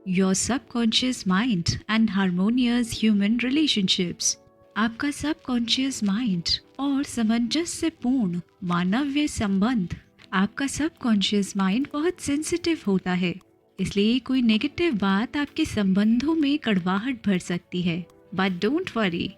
Your subconscious mind and harmonious human relationships. आपका subconscious mind और सामंजस्यपूर्ण मानवीय संबंध। आपका सबकॉन्शियस माइंड बहुत सेंसिटिव होता है, इसलिए कोई नेगेटिव बात आपके संबंधों में कड़वाहट भर सकती है। बट डोंट वरी,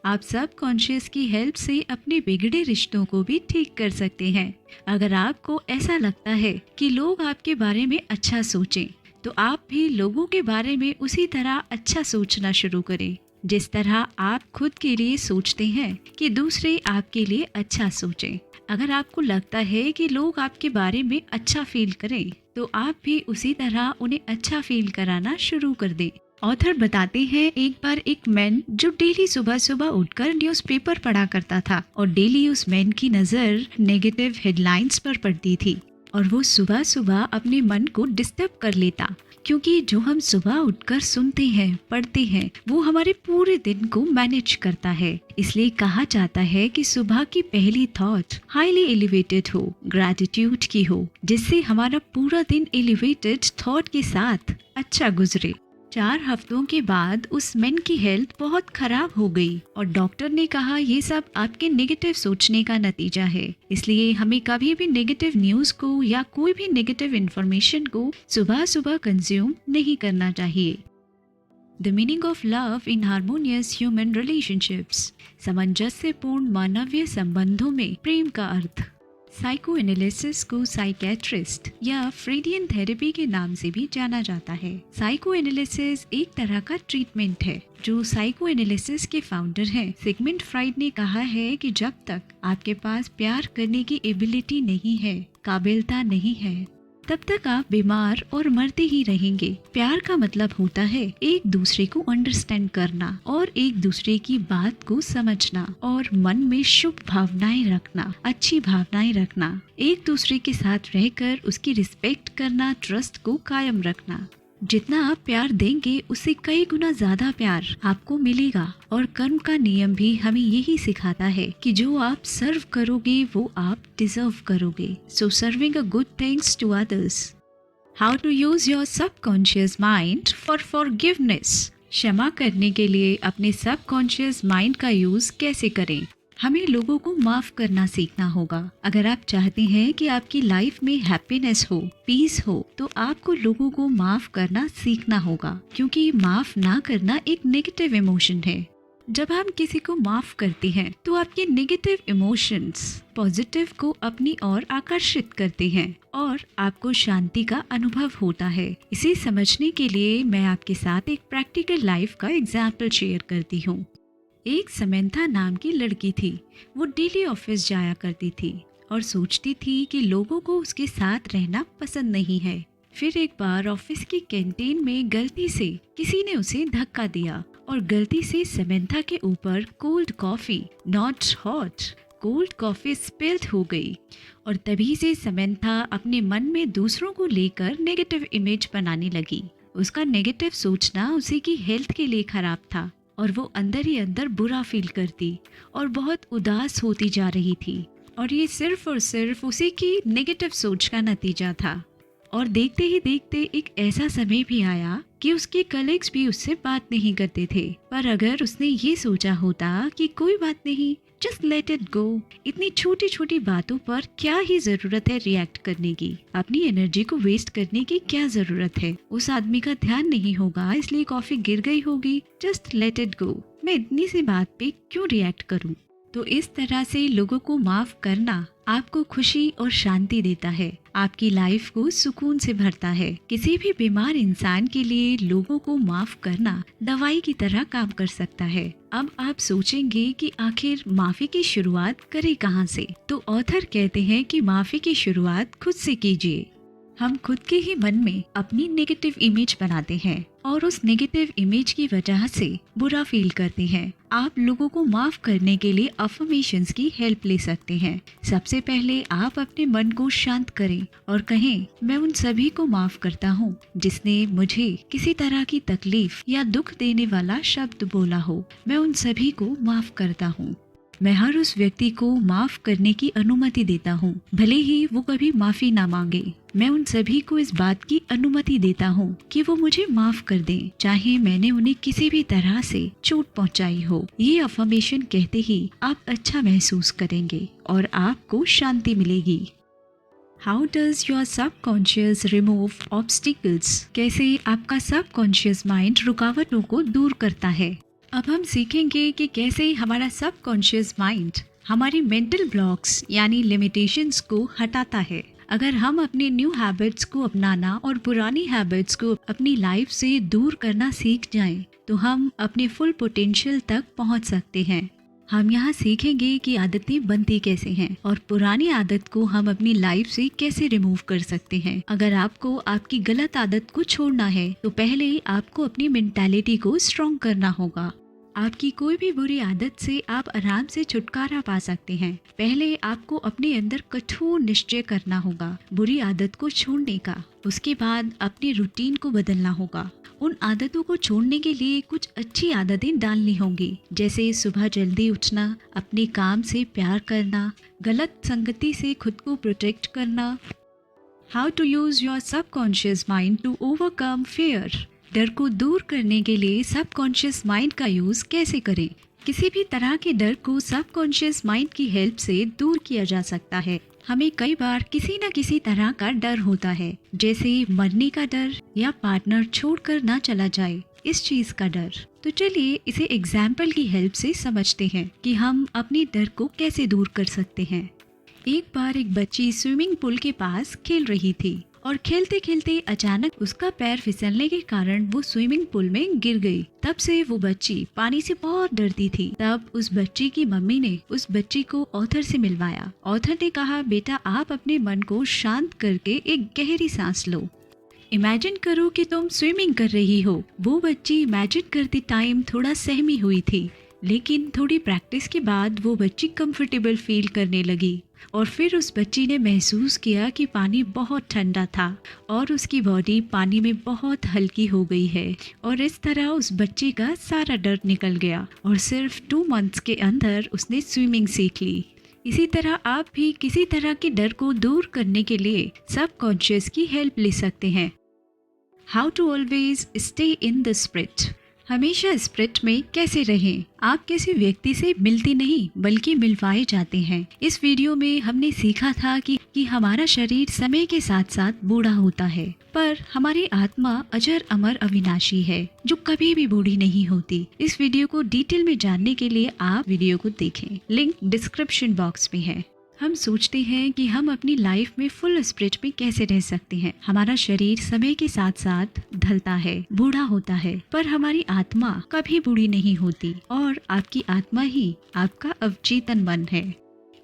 आप सबकॉन्शियस की हेल्प से अपने बिगड़े रिश्तों को भी ठीक कर सकते हैं। अगर आपको ऐसा लगता है कि लोग आपके बारे में अच्छा सोचें, तो आप भी लोगों के बारे में उसी तरह अच्छा सोचना शुरू करें, जिस तरह आप खुद के लिए सोचते हैं कि दूसरे आपके लिए अच्छा सोचें। अगर आपको लगता है कि लोग आपके बारे में अच्छा फील करें, तो आप भी उसी तरह उन्हें अच्छा फील कराना शुरू कर दें। ऑथर बताते हैं, एक बार एक मैन जो डेली सुबह सुबह उठकर न्यूज़पेपर पढ़ा करता था और डेली उस मैन की नज़र नेगेटिव हेडलाइंस पर पड़ती थी और वो सुबह सुबह अपने मन को डिस्टर्ब कर लेता, क्योंकि जो हम सुबह उठकर सुनते हैं, पढ़ते हैं, वो हमारे पूरे दिन को मैनेज करता है। इसलिए कहा जाता है कि सुबह की पहली थॉट हाईली एलिवेटेड हो, ग्रैटिट्यूड की हो, जिससे हमारा पूरा दिन एलिवेटेड थॉट के साथ अच्छा गुजरे। 4 हफ्तों के बाद उस मैन की हेल्थ बहुत खराब हो गई और डॉक्टर ने कहा ये सब आपके नेगेटिव सोचने का नतीजा है। इसलिए हमें कभी भी नेगेटिव न्यूज़ को या कोई भी नेगेटिव इंफॉर्मेशन को सुबह सुबह कंज्यूम नहीं करना चाहिए। The meaning of love in harmonious human relationships. सामंजस्यपूर्ण मानवीय संबंधों में प्रेम का अर्थ। साइको एनालिसिस को साइकेट्रिस्ट या फ्रीडियन थेरेपी के नाम से भी जाना जाता है। साइको एनालिसिस एक तरह का ट्रीटमेंट है। जो साइको एनालिसिस के फाउंडर हैं सिगमंड फ्राइड ने कहा है कि जब तक आपके पास प्यार करने की एबिलिटी नहीं है, काबिलियत नहीं है, तब तक आप बीमार और मरते ही रहेंगे। प्यार का मतलब होता है एक दूसरे को अंडरस्टैंड करना और एक दूसरे की बात को समझना और मन में शुभ भावनाएं रखना, अच्छी भावनाएं रखना, एक दूसरे के साथ रहकर उसकी रिस्पेक्ट करना, ट्रस्ट को कायम रखना। जितना आप प्यार देंगे उससे कई गुना ज्यादा प्यार आपको मिलेगा। और कर्म का नियम भी हमें यही सिखाता है कि जो आप सर्व करोगे वो आप डिजर्व करोगे। So serving a good things to others. How to use your subconscious mind for forgiveness. क्षमा करने के लिए अपने सबकॉन्शियस माइंड का यूज कैसे करें। हमें लोगों को माफ करना सीखना होगा। अगर आप चाहते हैं कि आपकी लाइफ में हैप्पीनेस हो, पीस हो, तो आपको लोगों को माफ करना सीखना होगा, क्योंकि माफ ना करना एक नेगेटिव इमोशन है। जब हम किसी को माफ करते हैं तो आपके नेगेटिव इमोशंस पॉजिटिव को अपनी ओर आकर्षित करते हैं और आपको शांति का अनुभव होता है। इसे समझने के लिए मैं आपके साथ एक प्रैक्टिकल लाइफ का एग्जाम्पल शेयर करती हूँ। एक समंथा नाम की लड़की थी। वो डेली ऑफिस जाया करती थी और सोचती थी कि लोगों को उसके साथ रहना पसंद नहीं है। फिर एक बार ऑफिस की कैंटीन में गलती से किसी ने उसे धक्का दिया और गलती से समंथा के ऊपर cold coffee, not hot, cold coffee spilled हो गई। और तभी से समंथा अपने मन में दूसरों को लेकर नेगेटिव इमेज बनाने लगी। उसका नेगेटिव सोचना उसी की हेल्थ के लिए खराब था और वो अंदर ही अंदर बुरा फील करती और बहुत उदास होती जा रही थी। और ये सिर्फ और सिर्फ उसी की नेगेटिव सोच का नतीजा था। और देखते ही देखते एक ऐसा समय भी आया कि उसके कलीग्स भी उससे बात नहीं करते थे। पर अगर उसने ये सोचा होता कि कोई बात नहीं, जस्ट लेट इट गो, इतनी छोटी छोटी बातों पर क्या ही जरूरत है रिएक्ट करने की, अपनी एनर्जी को वेस्ट करने की क्या जरूरत है, उस आदमी का ध्यान नहीं होगा इसलिए कॉफी गिर गई होगी, जस्ट लेट इट गो, मैं इतनी सी बात पे क्यों रिएक्ट करूं। तो इस तरह से लोगों को माफ करना आपको खुशी और शांति देता है, आपकी लाइफ को सुकून से भरता है। किसी भी बीमार इंसान के लिए लोगों को माफ करना दवाई की तरह काम कर सकता है। अब आप सोचेंगे कि आखिर माफी की शुरुआत करें कहाँ से? तो ऑथर कहते हैं कि माफी की शुरुआत खुद से कीजिए। हम खुद के ही मन में अपनी नेगेटिव इमेज बनाते हैं और उस नेगेटिव इमेज की वजह से बुरा फील करते हैं। आप लोगों को माफ करने के लिए अफर्मेशंस की हेल्प ले सकते हैं। सबसे पहले आप अपने मन को शांत करें और कहें, मैं उन सभी को माफ करता हूँ जिसने मुझे किसी तरह की तकलीफ या दुख देने वाला शब्द बोला हो। मैं उन सभी को माफ करता हूँ। मैं हर उस व्यक्ति को माफ करने की अनुमति देता हूँ, भले ही वो कभी माफी ना मांगे। मैं उन सभी को इस बात की अनुमति देता हूँ कि वो मुझे माफ कर दें, चाहे मैंने उन्हें किसी भी तरह से चोट पहुँचाई हो। ये अफर्मेशन कहते ही आप अच्छा महसूस करेंगे और आपको शांति मिलेगी। How does your subconscious remove obstacles? कैसे आपका सबकॉन्शियस माइंड रुकावटों को दूर करता है। अब हम सीखेंगे कि कैसे हमारा सबकॉन्शियस माइंड हमारी मेंटल ब्लॉक्स यानी लिमिटेशंस को हटाता है। अगर हम अपने न्यू हैबिट्स को अपनाना और पुरानी हैबिट्स को अपनी लाइफ से दूर करना सीख जाएं, तो हम अपने फुल पोटेंशियल तक पहुंच सकते हैं। हम यहाँ सीखेंगे कि आदतें बनती कैसे हैं और पुरानी आदत को हम अपनी लाइफ से कैसे रिमूव कर सकते हैं। अगर आपको आपकी गलत आदत को छोड़ना है तो पहले आपको अपनी मेंटालिटी को स्ट्रॉन्ग करना होगा। आपकी कोई भी बुरी आदत से आप आराम से छुटकारा पा सकते हैं। पहले आपको अपने अंदर कठोर निश्चय करना होगा बुरी आदत को छोड़ने का। उसके बाद अपने रूटीन को बदलना होगा। उन आदतों को छोड़ने के लिए कुछ अच्छी आदतें डालनी होंगी, जैसे सुबह जल्दी उठना, अपने काम से प्यार करना, गलत संगति से खुद को प्रोटेक्ट करना। How to use your subconscious mind to overcome fear? डर को दूर करने के लिए सबकॉन्शियस माइंड का यूज कैसे करें? किसी भी तरह के डर को सबकॉन्शियस माइंड की हेल्प से दूर किया जा सकता है। हमें कई बार किसी न किसी तरह का डर होता है, जैसे मरने का डर या पार्टनर छोड़कर ना चला जाए, इस चीज का डर। तो चलिए इसे एग्जाम्पल की हेल्प से समझते हैं कि हम अपने डर को कैसे दूर कर सकते हैं। एक बार एक बच्ची स्विमिंग पूल के पास खेल रही थी और खेलते खेलते अचानक उसका पैर फिसलने के कारण वो स्विमिंग पूल में गिर गई। तब से वो बच्ची पानी से बहुत डरती थी। तब उस बच्ची की मम्मी ने उस बच्ची को ऑथर से मिलवाया। ऑथर ने कहा, बेटा आप अपने मन को शांत करके एक गहरी सांस लो। इमेजिन करो कि तुम स्विमिंग कर रही हो। वो बच्ची इमेजिन करते टाइम थोड़ा सहमी हुई थी, लेकिन थोड़ी प्रैक्टिस के बाद वो बच्ची कंफर्टेबल फील करने लगी और फिर उस बच्ची ने महसूस किया कि पानी बहुत ठंडा था और उसकी बॉडी पानी में बहुत हल्की हो गई है। और इस तरह उस बच्ची का सारा डर निकल गया और सिर्फ 2 मंथ्स के अंदर उसने स्विमिंग सीख ली। इसी तरह आप भी किसी तरह के डर को दूर करने के लिए सबकॉन्शियस की हेल्प ले सकते हैं। How to always stay in the spirit? हमेशा स्पिरिट में कैसे रहें? आप किसी व्यक्ति से मिलते नहीं बल्कि मिलवाए जाते हैं। इस वीडियो में हमने सीखा था कि हमारा शरीर समय के साथ साथ बूढ़ा होता है, पर हमारी आत्मा अजर अमर अविनाशी है जो कभी भी बूढ़ी नहीं होती। इस वीडियो को डिटेल में जानने के लिए आप वीडियो को देखें, लिंक डिस्क्रिप्शन बॉक्स में है। हम सोचते हैं कि हम अपनी लाइफ में फुल स्पिरिट में कैसे रह सकते हैं। हमारा शरीर समय के साथ साथ ढलता है, बूढ़ा होता है, पर हमारी आत्मा कभी बूढ़ी नहीं होती और आपकी आत्मा ही आपका अवचेतन मन है।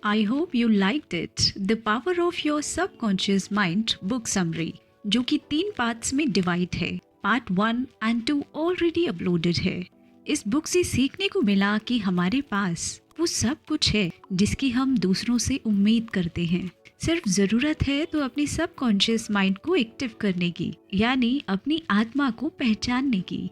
I hope you liked it. The power of your subconscious mind book summary, जो कि 3 पार्ट्स में डिवाइड है। पार्ट 1 एंड 2 ऑलरेडी अपलोडेड है। इस बुक से सीखने को मिला कि हमारे पास वो सब कुछ है जिसकी हम दूसरों से उम्मीद करते हैं। सिर्फ जरूरत है तो अपनी सबकॉन्शियस माइंड को एक्टिव करने की, यानी अपनी आत्मा को पहचानने की।